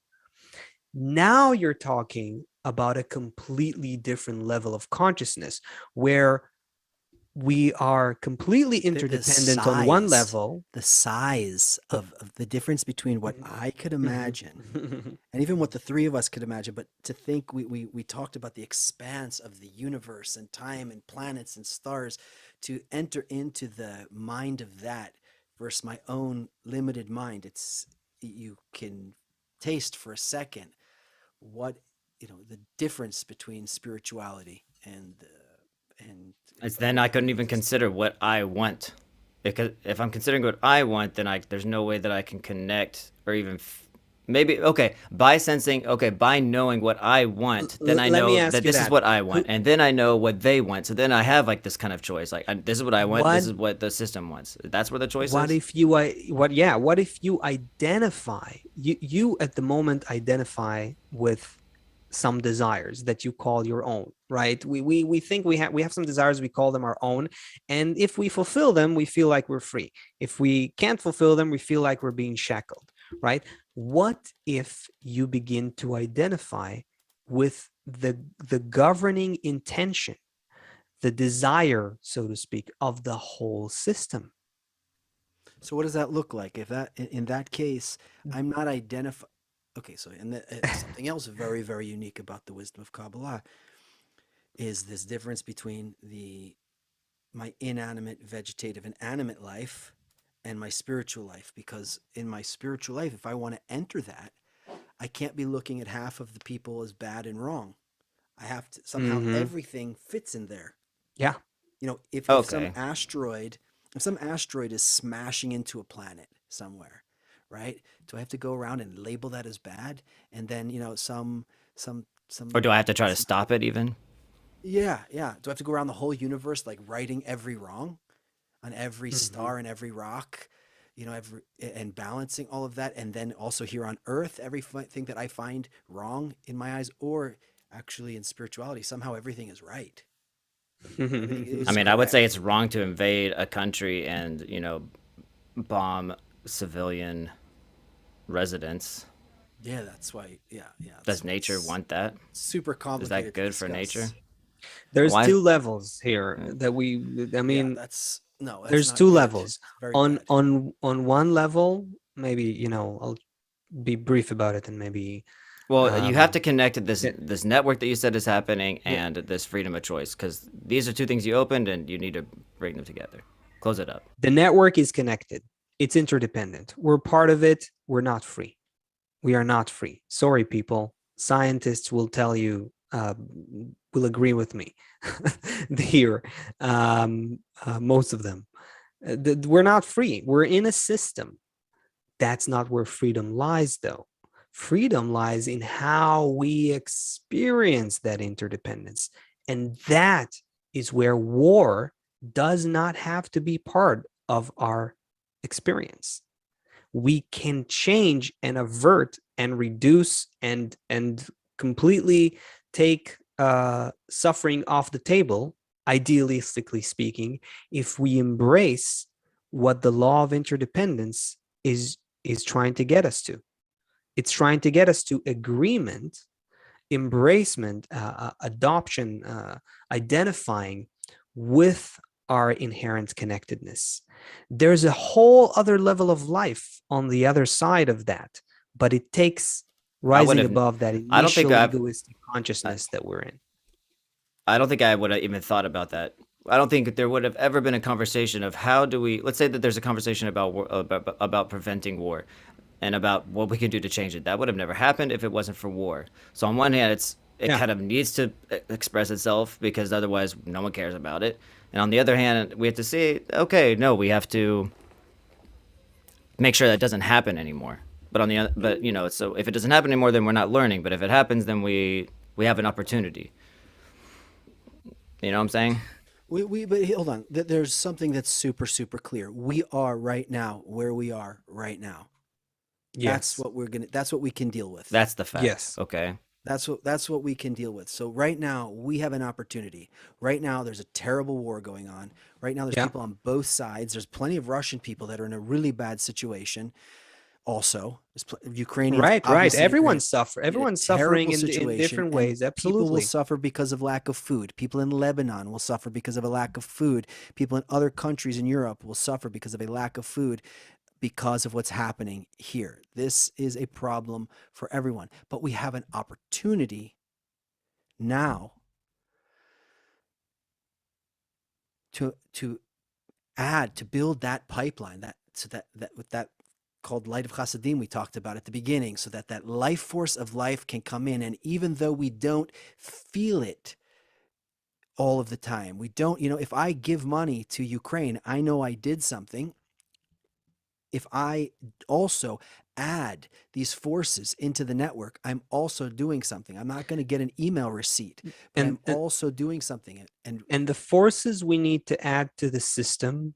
Now you're talking about a completely different level of consciousness, where we are completely interdependent on one level. The size of the difference between what I could imagine and even what the three of us could imagine. But to think, we talked about the expanse of the universe and time and planets and stars, to enter into the mind of that versus my own limited mind. You can taste for a second what, the difference between spirituality and It's then I couldn't even consider what I want, because if I'm considering what I want, then there's no way that I can connect or even maybe by knowing what I want, then I Let me know ask that you this is that. what I want, and then I know what they want. So then I have like this kind of choice. Like this is what I want. This is what the system wants. That's where the choice What is. if you identify, you at the moment identify with some desires that you call your own, right? We think we have some desires, we call them our own, and if we fulfill them, we feel like we're free. If we can't fulfill them, we feel like we're being shackled, right? What if you begin to identify with the governing intention, the desire, so to speak, of the whole system? So what does that look like? If that in that case, I'm not identify. Okay, so something else very very unique about the wisdom of Kabbalah is this difference between the my inanimate, vegetative, and animate life and my spiritual life. Because in my spiritual life, if I want to enter that, I can't be looking at half of the people as bad and wrong. I have to somehow Mm-hmm. everything fits in there. Yeah. You know, Okay. if some asteroid is smashing into a planet somewhere, right? Do I have to go around and label that as bad? And then, you know, Or some do I have to try to some stop it even? yeah, yeah. Do I have to go around the whole universe like righting every wrong on every Mm-hmm. star and every rock, you know, and balancing all of that, and then also here on Earth, everything that I find wrong in my eyes, or actually in spirituality, somehow everything is right. Everything I is mean, I would say correct. it's wrong to invade a country and, bomb civilian residents. Yeah, that's why. Yeah, yeah. Does nature It's want that? super Is that complicated to good for nature? discuss. There's Why? two levels here uh, that I Yeah, mean, that's no, that's there's not two good. levels. Very On bad. on one level, maybe, I'll be brief about it, and maybe Well, you have um to connect this yeah, this network that you said is happening yeah. and this freedom of choice because these are two things you opened and you need to bring them together. Close it up. The network is connected. It's interdependent. We're part of it. We're not free. We are not free. Sorry, people. Scientists will tell you, will agree with me here. Most of them. We're not free. We're in a system. That's not where freedom lies, though. Freedom lies in how we experience that interdependence. And that is where war does not have to be part of our experience. We can change and avert and reduce and completely take suffering off the table, idealistically speaking, if we embrace what the law of interdependence is trying to get us to. It's trying to get us to agreement, embracement, adoption, identifying with our inherent connectedness. There's a whole other level of life on the other side of that, but it takes I would rising have. above that I don't think initial I've. egoistic I, consciousness that we're in. I don't think I would have even thought about that. I don't think there would have ever been a conversation of how do we. Let's say that there's a conversation about about preventing war, and about what we can do to change it. That would have never happened if it wasn't for war. So on one hand, it Yeah. kind of needs to express itself because otherwise no one cares about it. And on the other hand, we have to say, okay, no, we have to make sure that doesn't happen anymore. But on the other, but so if it doesn't happen anymore, then we're not learning. But if it happens, then we have an opportunity. You know what I'm saying? But hold on. There's something that's super, super clear. We are right now where we are right now. Yes. That's what we can deal with. That's the fact. Yes. Okay. That's what we can deal with. So right now we have an opportunity. Right now there's a terrible war going on. Right now there's Yeah. people on both sides. There's plenty of Russian people that are in a really bad situation. Also, Ukrainians Right. Right. obviously are in a Everyone's suffering terrible in situation, different and ways. people will Absolutely. suffer because of lack of food. People in Lebanon will suffer because of a lack of food. People in other countries in Europe will suffer because of a lack of food because of what's happening here. This is a problem for everyone, but we have an opportunity now to add to build that pipeline that with that called light of Chasadim we talked about at the beginning, so that that life force of life can come in, and even though we don't feel it all of the time, we don't, if I give money to Ukraine, I know I did something. If I also add these forces into the network, I'm also doing something. I'm not going to get an email receipt, but And, I'm also doing something. And and the forces we need to add to the system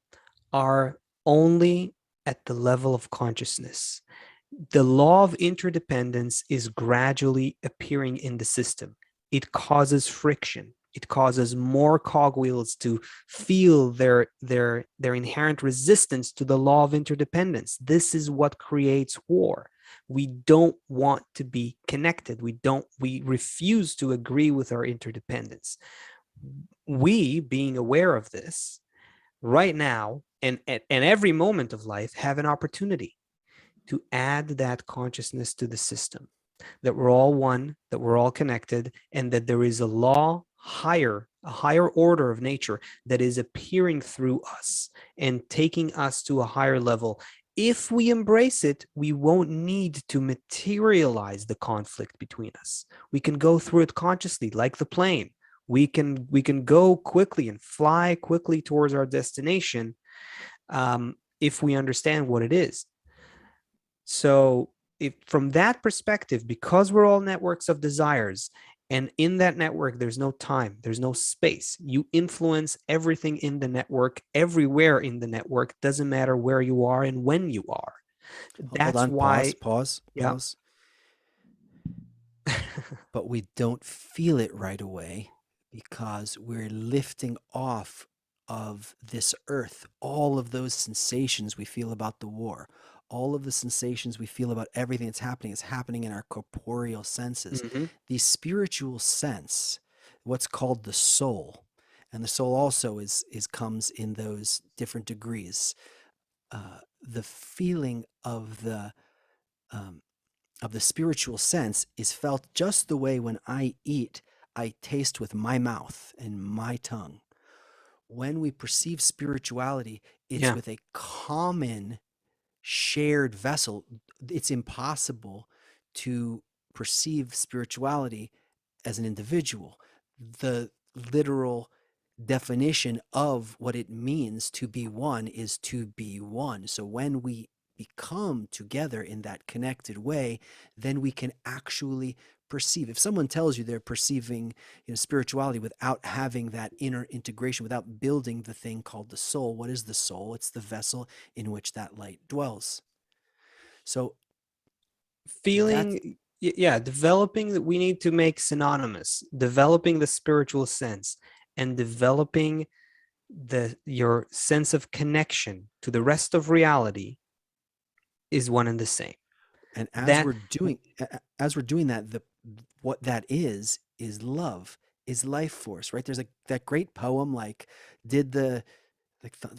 are only at the level of consciousness. The law of interdependence is gradually appearing in the system. It causes friction. It causes more cogwheels to feel their inherent resistance to the law of interdependence. This is what creates war. We don't want to be connected. We refuse to agree with our interdependence. We, being aware of this right now and every moment of life, have an opportunity to add that consciousness to the system, that we're all one, that we're all connected, and that there is a law higher, a higher order of nature that is appearing through us and taking us to a higher level. If we embrace it, we won't need to materialize the conflict between us. We can go through it consciously, like the plane. We can go quickly and fly quickly towards our destination, if we understand what it is. So, if from that perspective, because we're all networks of desires, and in that network, there's no time, there's no space. You influence everything in the network, everywhere in the network, doesn't matter where you are and when you are. Hold That's on, pause, why, pause, yeah. pause. But we don't feel it right away because we're lifting off of this earth all of those sensations we feel about the war, all of the sensations we feel about everything that's happening is happening in our corporeal senses. Mhm. The spiritual sense, what's called the soul, and the soul also is comes in those different degrees. The feeling um, of the spiritual sense is felt just the way when I eat, I taste with my mouth and my tongue. When we perceive spirituality, it's Yeah. with a common shared vessel. It's impossible to perceive spirituality as an individual. The literal definition of what it means to be one is to be one. So when we become together in that connected way, then we can actually perceive. If someone tells you they're perceiving, spirituality without having that inner integration, without building the thing called the soul, what is the soul? It's the vessel in which that light dwells. So that's Feeling, yeah, developing that we need to make synonymous, developing the spiritual sense and developing your sense of connection to the rest of reality is one and the same. and That as we're doing that, the what that is love, is life force, right? There's that great poem, like, did the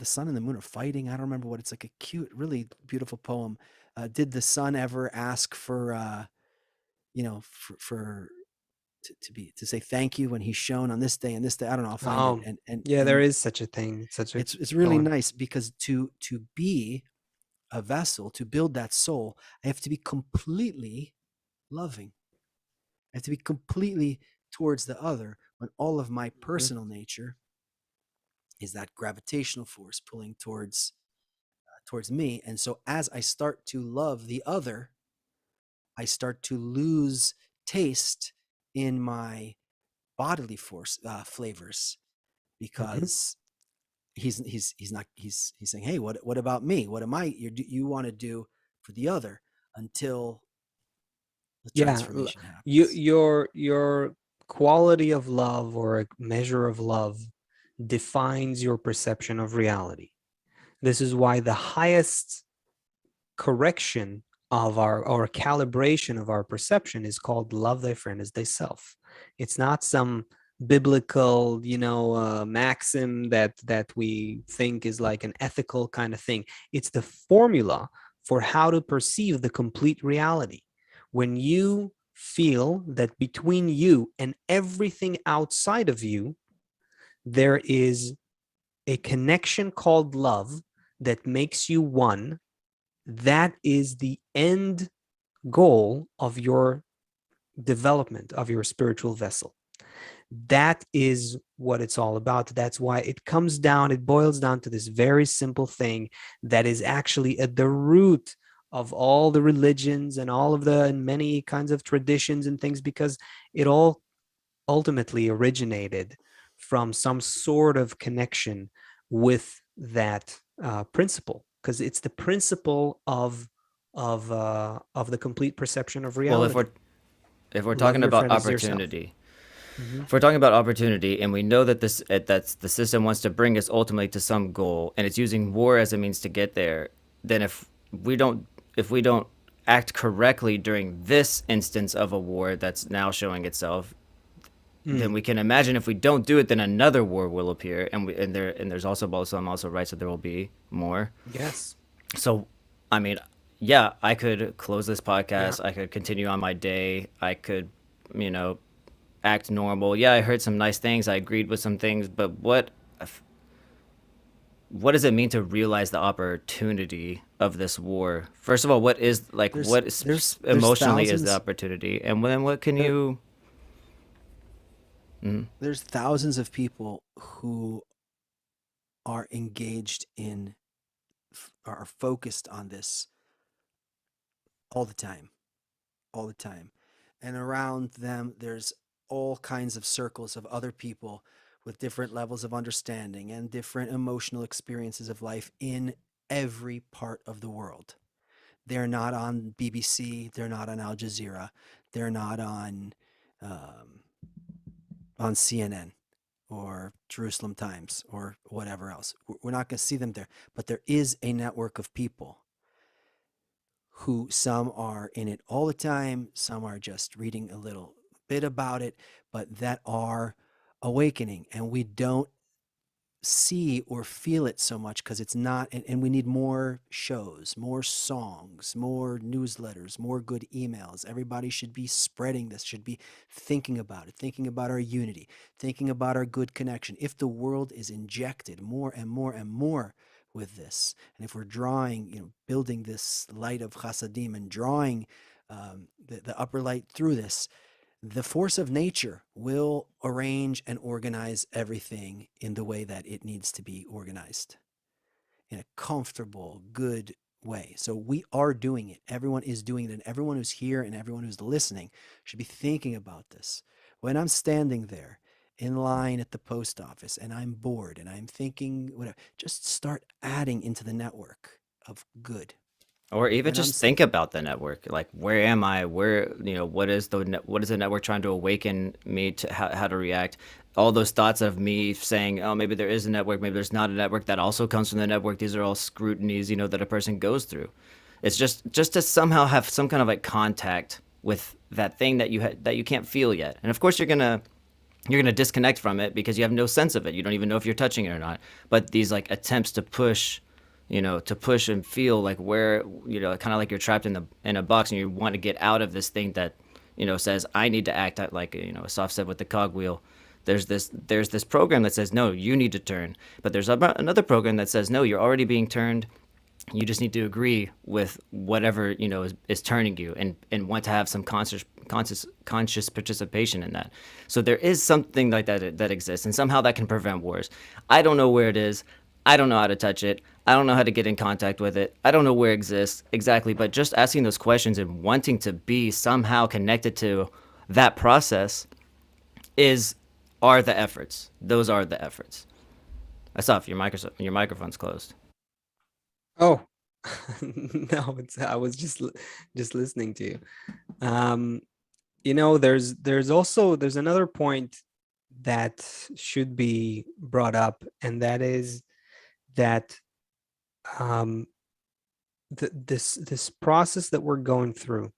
sun and the moon are fighting. I don't remember what it's, like a cute, really beautiful poem. Did the sun ever ask for for to say thank you when he shone on this day and this day? I don't know. I'll find it. um And and yeah, there and is such a thing, such a it's really poem. nice because to be a vessel, to build that soul, I have to be completely loving. I have to be completely towards the other when all of my Mhm. personal nature is that gravitational force pulling towards me. And so as I start to love the other, I start to lose taste in my bodily force flavors, Mhm. because he's not he's saying, hey, what about me? What am I you want to do for the other until the Yeah, transformation you happens. your quality of love or a measure of love defines your perception of reality. This is why the highest correction of our or calibration of our perception is called love thy friend as thyself. It's not some biblical, maxim that we think is like an ethical kind of thing. It's the formula for how to perceive the complete reality. When you feel that between you and everything outside of you, there is a connection called love that makes you one, that is the end goal of your development of your spiritual vessel. That is what it's all about. That's why it boils down to this very simple thing that is actually at the root of all the religions and all of the and many kinds of traditions and things, because it all ultimately originated from some sort of connection with that principle, because it's the principle of of the complete perception of Well, reality. if we're Love talking your about friend as yourself. opportunity, Hmm. if we're talking about opportunity, and we know that that's the system wants to bring us ultimately to some goal, and it's using war as a means to get there, then we don't if we don't act correctly during this instance of a war that's now showing itself, then Mm, we can imagine if we don't do it, then another war will appear, and there's also Balsam also writes that there will be more. yes. So, I mean, yeah, I could close this Yeah. podcast. I could continue on my day. I could, you know, act normal. Yeah, I heard some nice things. I agreed with some things, but what does it mean to realize the opportunity of this war? First of all, what is like There's what is, there's emotionally is the thousands opportunity, and then what can there you? Mhm. there's thousands of people who are engaged in are focused on this all the time, all the time. And around them, there's all kinds of circles of other people with different levels of understanding and different emotional experiences of life in every part of the world. They're not on BBC, they're not on Al Jazeera, they're not um, on CNN or Jerusalem Times or whatever else. We're not going to see them there, but there is a network of people who some are in it all the time, some are just reading a little bit about it, but that are awakening. And we don't see or feel it so much because it's not, and we need more shows, more songs, more newsletters, more good emails. Everybody should be spreading this, should be thinking about it, thinking about our unity, thinking about our good connection. If the world is injected more and more and more with this, and if we're drawing, building this light of chasadim and drawing the upper light through this, the force of nature will arrange and organize everything in the way that it needs to be organized in a comfortable, good way. So we are doing it. Everyone is doing it. And everyone who's here and everyone who's listening should be thinking about this. When I'm standing there in line at the post office and I'm bored and I'm thinking, whatever, just start adding into the network of good. Or even When I'm, just think about the network, like where am I? Where what is the network trying to awaken me to how to react? All those thoughts of me saying, oh, maybe there is a network, maybe there's not a network. That also comes from the network. These are all scrutinies, that a person goes through. It's just to somehow have some kind of like contact with that thing that you can't feel yet. And of course, you're gonna disconnect from it because you have no sense of it. You don't even know if you're touching it or not. But these like attempts to push, to push and feel like where, kind of like you're trapped in a box and you want to get out of this thing that, says I need to act out like, Asaf said with the cogwheel. There's this program that says no, you need to turn, but there's another program that says no, you're already being turned. You just need to agree with whatever is turning you, and want to have some conscious participation in that. So there is something like that exists, and somehow that can prevent wars. I don't know where it is. I don't know how to touch it. I don't know how to get in contact with it. I don't know where it exists exactly, but just asking those questions and wanting to be somehow connected to that process is are the efforts. Those are the efforts. Asaf, your microphone's closed. Oh, no, I was just listening to you. Um, there's another point that should be brought up, and that is that um, this process that we're going through,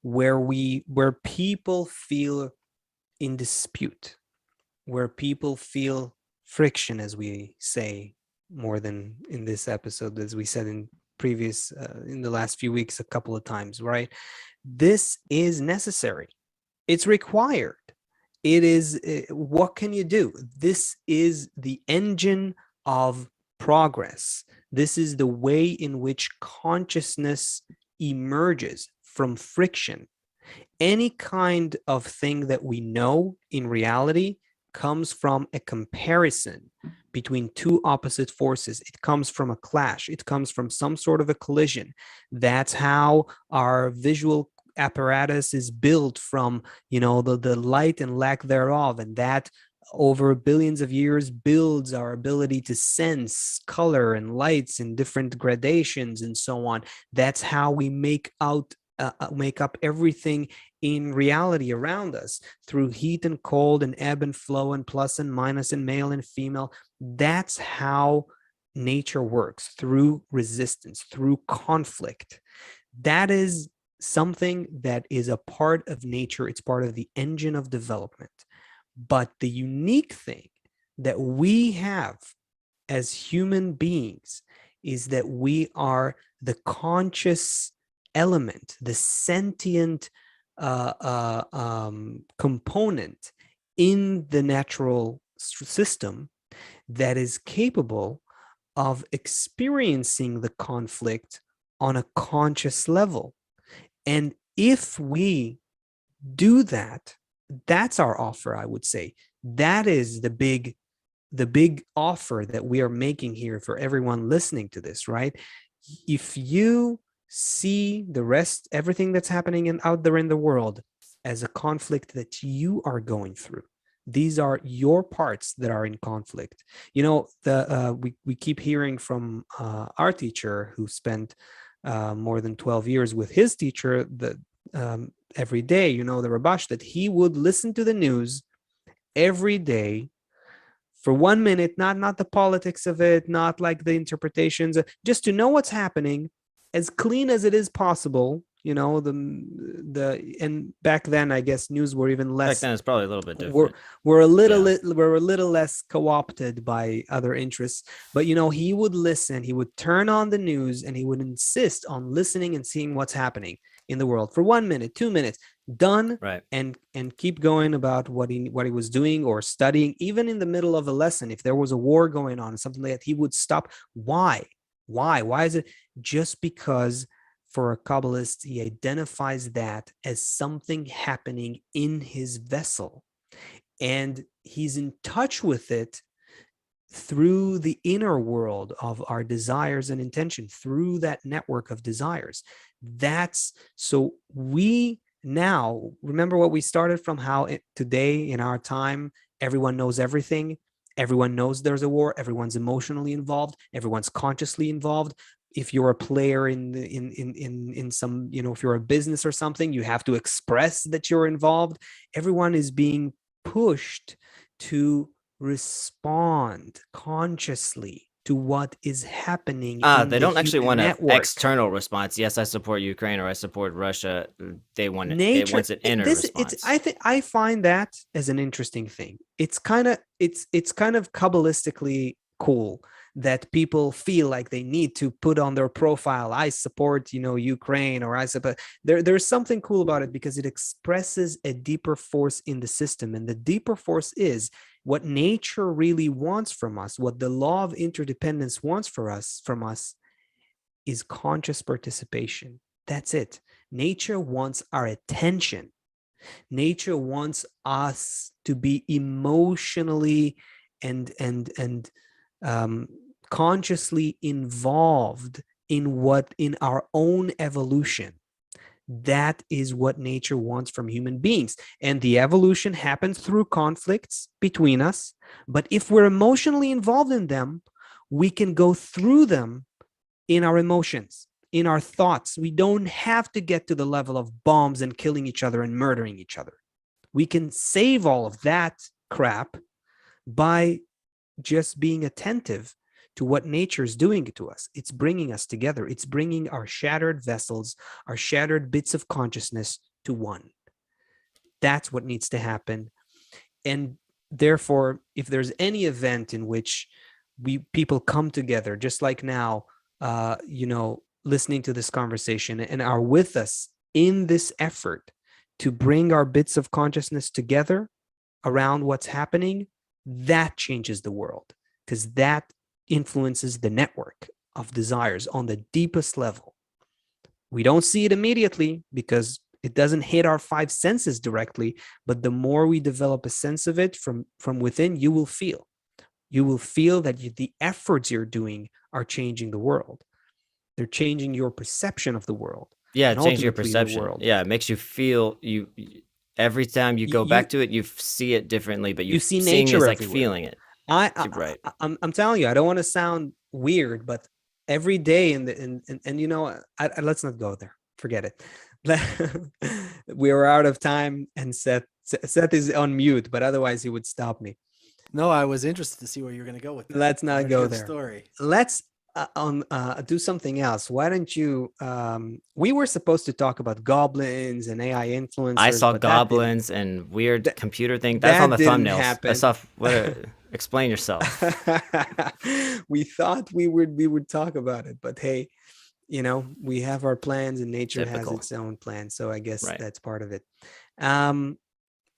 where people feel in dispute, where people feel friction, as we say more than in this episode, as we said in the last few weeks a couple of times, right? This is necessary. It's required. It is, what can you do? This is the engine of progress. This is the way in which consciousness emerges from friction. Any kind of thing that we know in reality comes from a comparison between two opposite forces. It comes from a clash. It comes from some sort of a collision. That's how our visual apparatus is built from, the light and lack thereof. And that over billions of years builds our ability to sense color and lights in different gradations and so on. That's how we make up everything in reality around us, through heat and cold and ebb and flow and plus and minus and male and female. That's how nature works, through resistance, through conflict. That is something that is a part of nature. It's part of the engine of development. But the unique thing that we have as human beings is that we are the conscious element, the sentient component in the natural system that is capable of experiencing the conflict on a conscious level. And if we do that, that's our offer, I would say. That is the big offer that we are making here for everyone listening to this, right? If you see the rest, everything that's happening out there in the world as a conflict that you are going through, these are your parts that are in conflict. You know, we keep hearing from our teacher, who spent more than 12 years with his teacher, every day, you know, the Rabash, that he would listen to the news every day for 1 minute, not the politics of it, not like the interpretations, just to know what's happening as clean as it is possible. You know, and back then, I guess news were even less. Back then, it's probably a little bit different. We're a little less co-opted by other interests. But you know, he would listen. He would turn on the news, and he would insist on listening and seeing what's happening in the world for 1 minute, 2 minutes, done, right, and keep going about what he was doing or studying. Even in the middle of a lesson, if there was a war going on, something like that, he would stop. Why is it? Just because for a Kabbalist, he identifies that as something happening in his vessel, and he's in touch with it through the inner world of our desires and intention, through that network of desires. That's so we now remember what we started from, how today in our time, everyone knows everything. Everyone knows there's a war. Everyone's emotionally involved. Everyone's consciously involved. If you're a player in some, you know, if you're a business or something, you have to express that you're involved. Everyone is being pushed to respond consciously to what is happening. They don't actually want an external response. Yes, I support Ukraine, or I support Russia. They want nature. It wants an inner response. I find that as an interesting thing. It's kind of Kabbalistically cool that people feel like they need to put on their profile, I support, you know, Ukraine, or I support. There's something cool about it because it expresses a deeper force in the system, and the deeper force is what nature really wants from us. What the law of interdependence wants from us is conscious participation. That's it. Nature wants our attention. Nature wants us to be emotionally and consciously involved in our own evolution. That is what nature wants from human beings. And the evolution happens through conflicts between us. But if we're emotionally involved in them, we can go through them in our emotions, in our thoughts. We don't have to get to the level of bombs and killing each other and murdering each other. We can save all of that crap by just being attentive to what nature is doing to us. It's bringing us together. It's bringing our shattered vessels, our shattered bits of consciousness to one. That's what needs to happen. And therefore, if there's any event in which people come together, just like now, you know, listening to this conversation and are with us in this effort to bring our bits of consciousness together around what's happening, that changes the world, because that influences the network of desires on the deepest level. We don't see it immediately because it doesn't hit our five senses directly, but the more we develop a sense of it from within, you will feel that the efforts you're doing are changing the world. They're changing your perception of the world. Yeah, it changes your perception. Yeah, it makes you feel every time you go You back to it, you see it differently, but you see seeing is nature like everywhere. feeling it. Right. I'm telling you, I don't want to sound weird, but every day and you know, let's not go there. Forget it. We are out of time, and Seth is on mute, but otherwise he would stop me. No, I was interested to see where you're going to go with that. Let's I not want to go hear the there. story. Let's do something else. Why don't you? We were supposed to talk about goblins and AI influencers, I saw but that didn't goblins and weird that, computer thing. That's on that the didn't thumbnails. happen. Asaf, explain yourself. We thought we would talk about it, but hey, you know, we have our plans and nature has Typical. its own plans, so I guess Right. that's part of it.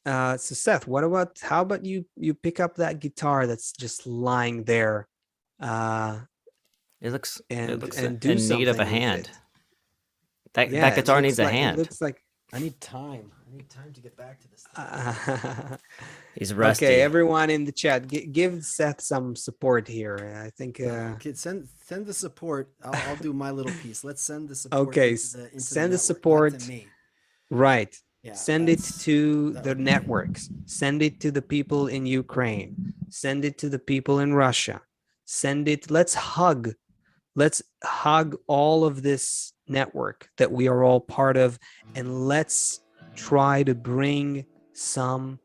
So Seth, how about you pick up that guitar that's just lying there, It looks and do in need of a something with hand. it. That guitar needs a hand. It looks like I need time. I need time to get back to this thing. He's rusty. Okay, everyone in the chat, give Seth some support here. I think. Okay, send the support. I'll do my little piece. Let's send the support. Okay, into send the the support. not to me. Right. Yeah, Send it to that the would be- networks. Send it to the people in Ukraine. Send it to the people in Russia. Send it. Let's hug all of this network that we are all part of, and let's try to bring some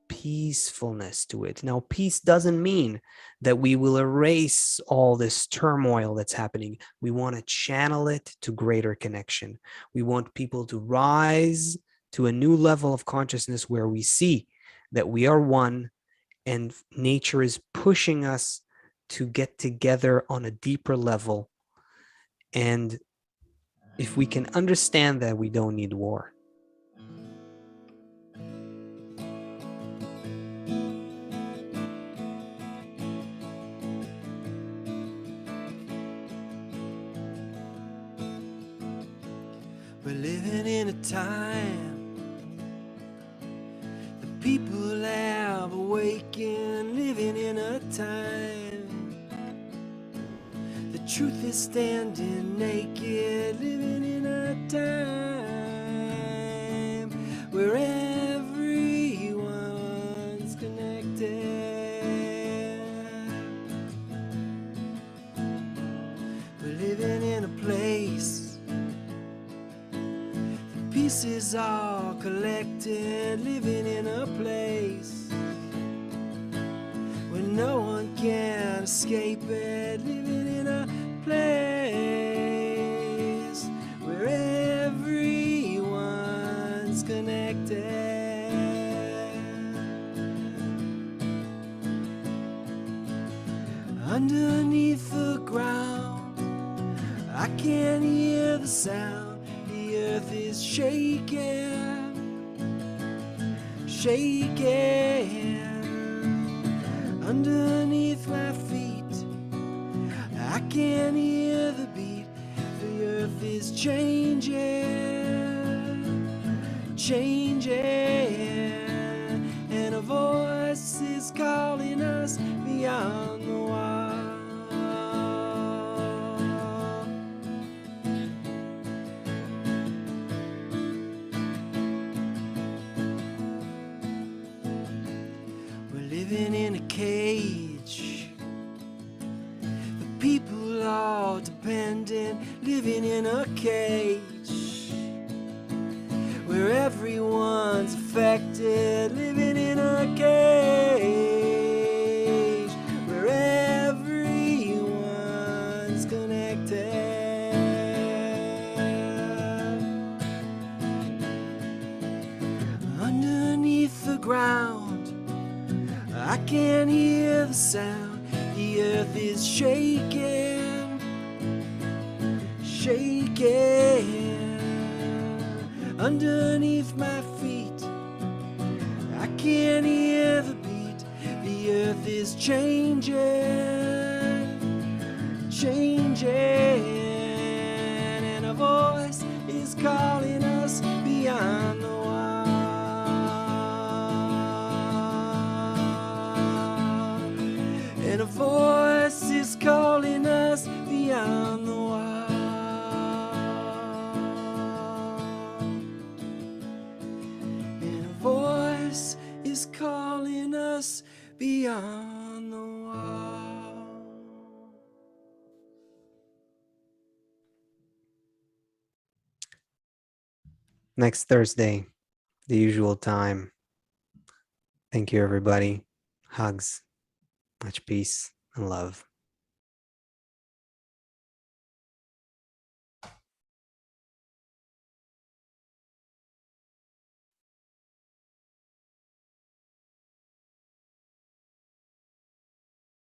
peacefulness to it. Now, peace doesn't mean that we will erase all this turmoil that's happening. We want to channel it to greater connection. We want people to rise to a new level of consciousness where we see that we are one, and nature is pushing us to get together on a deeper level. And if we can understand that, we don't need war. We're living in a time the people have awakened, living in a time the truth is standing naked, living in a time where everyone's connected. We're living in a place pieces all collected, living in a place where no one can escape it, living in a place where everyone's connected. Underneath the ground, I can hear the sound. The earth is shaking, shaking. Underneath my feet, I can hear the beat. The earth is changing, changing. And a voice is calling us beyond the wall. Living in a cage, the people are dependent, living in a cage where everyone's affected, living in a cage where everyone's connected. Underneath the ground, I can hear the sound. The earth is shaking, shaking. Underneath my feet, I can hear the beat. The earth is changing, changing. And a voice is calling us beyond the wall. And a voice is calling us beyond the wall. And a next Thursday, the usual time. Thank you, everybody. Hugs, much peace and love.